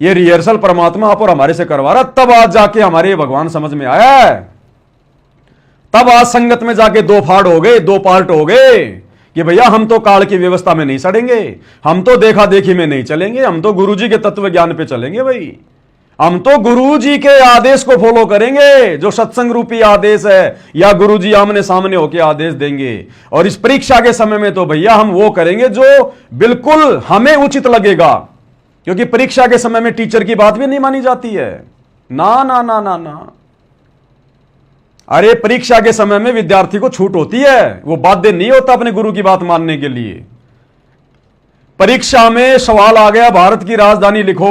ये रिहर्सल परमात्मा आप और हमारे से करवा रहा, तब आज जाके हमारे भगवान समझ में आया है। तब आज संगत में जाके दो फाड़ हो गए, दो पार्ट हो गए कि भैया हम तो काल की व्यवस्था में नहीं सड़ेंगे, हम तो देखा देखी में नहीं चलेंगे, हम तो गुरुजी के तत्व ज्ञान पे चलेंगे भाई। हम तो गुरुजी के आदेश को फॉलो करेंगे, जो सत्संग रूपी आदेश है, या गुरुजी आमने सामने होके आदेश देंगे। और इस परीक्षा के समय में तो भैया हम वो करेंगे जो बिल्कुल हमें उचित लगेगा, क्योंकि परीक्षा के समय में टीचर की बात भी नहीं मानी जाती है। ना ना ना ना ना, अरे परीक्षा के समय में विद्यार्थी को छूट होती है, वो बाध्य नहीं होता अपने गुरु की बात मानने के लिए। परीक्षा में सवाल आ गया भारत की राजधानी लिखो,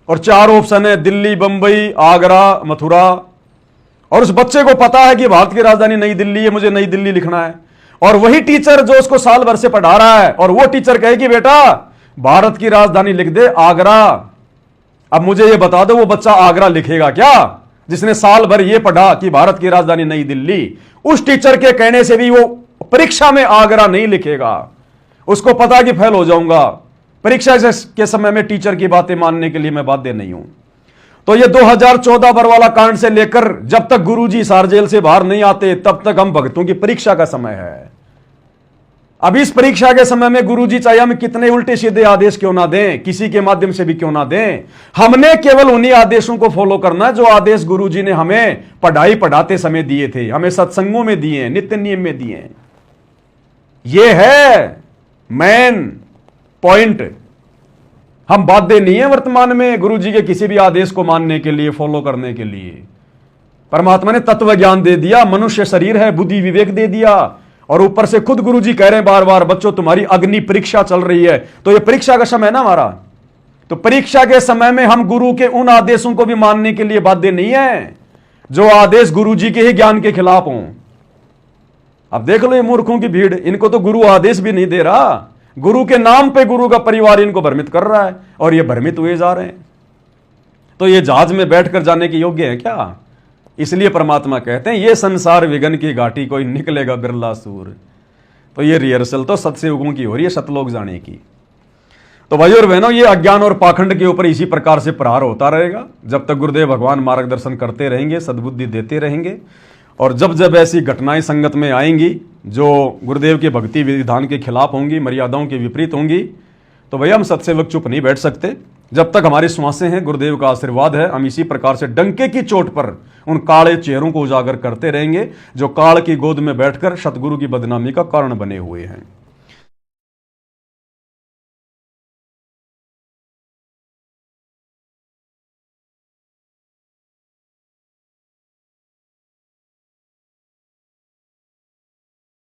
और 4 ऑप्शन है, दिल्ली, बंबई, आगरा, मथुरा। और उस बच्चे को पता है कि भारत की राजधानी नई दिल्ली है, मुझे नई दिल्ली लिखना है। और वही टीचर जो उसको साल भर से पढ़ा रहा है, और वो टीचर कहे कि बेटा भारत की राजधानी लिख दे आगरा। अब मुझे ये बता दो, वो बच्चा आगरा लिखेगा क्या, जिसने साल भर ये पढ़ा कि भारत की राजधानी नई दिल्ली? उस टीचर के कहने से भी वो परीक्षा में आगरा नहीं लिखेगा। उसको पता कि फेल हो जाऊंगा, परीक्षा के समय में टीचर की बातें मानने के लिए मैं बाध्य नहीं हूं। तो ये 2014 बरवाला कांड से लेकर जब तक गुरुजी सार जेल से बाहर नहीं आते, तब तक हम भक्तों की परीक्षा का समय है। अब इस परीक्षा के समय में गुरुजी चाहे हम कितने उल्टे सीधे आदेश क्यों ना दें, किसी के माध्यम से भी क्यों ना दें, हमने केवल उन्हीं आदेशों को फॉलो करना है जो आदेश गुरुजी ने हमें पढ़ाई पढ़ाते समय दिए थे, हमें सत्संगों में दिए, नित्य नियम में दिए। यह है मेन पॉइंट। हम बाध्य नहीं है वर्तमान में गुरुजी के किसी भी आदेश को मानने के लिए, फॉलो करने के लिए। परमात्मा ने तत्व ज्ञान दे दिया, मनुष्य शरीर है, बुद्धि विवेक दे दिया, और ऊपर से खुद गुरुजी कह रहे हैं बार बार, बच्चों तुम्हारी अग्नि परीक्षा चल रही है। तो ये परीक्षा का समय है ना हमारा। तो परीक्षा के समय में हम गुरु के उन आदेशों को भी मानने के लिए बाध्य नहीं है जो आदेश गुरुजी के ही ज्ञान के खिलाफ हों। अब देख लो ये मूर्खों की भीड़, इनको तो गुरु आदेश भी नहीं दे रहा, गुरु के नाम पे गुरु का परिवार इनको भ्रमित कर रहा है, और ये भ्रमित हुए जा रहे हैं। तो ये जहाज में बैठकर जाने के योग्य है क्या? इसलिए परमात्मा कहते हैं ये संसार विघन की घाटी, कोई निकलेगा बिरला सूर। तो ये रिहर्सल तो सत्सयुगों की हो रही है, सतलोक जाने की। तो भाई और बहनों, ये अज्ञान और पाखंड के ऊपर इसी प्रकार से प्रहार होता रहेगा जब तक गुरुदेव भगवान मार्गदर्शन करते रहेंगे, सद्बुद्धि देते रहेंगे। और जब जब ऐसी घटनाएं संगत में आएंगी जो गुरुदेव के भक्ति विधान के खिलाफ होंगी, मर्यादाओं के विपरीत होंगी, तो भैया हम सत्सेवक चुप नहीं बैठ सकते। जब तक हमारी श्वासें हैं, गुरुदेव का आशीर्वाद है, हम इसी प्रकार से डंके की चोट पर उन काले चेहरों को उजागर करते रहेंगे जो काल की गोद में बैठकर सतगुरु की बदनामी का कारण बने हुए हैं।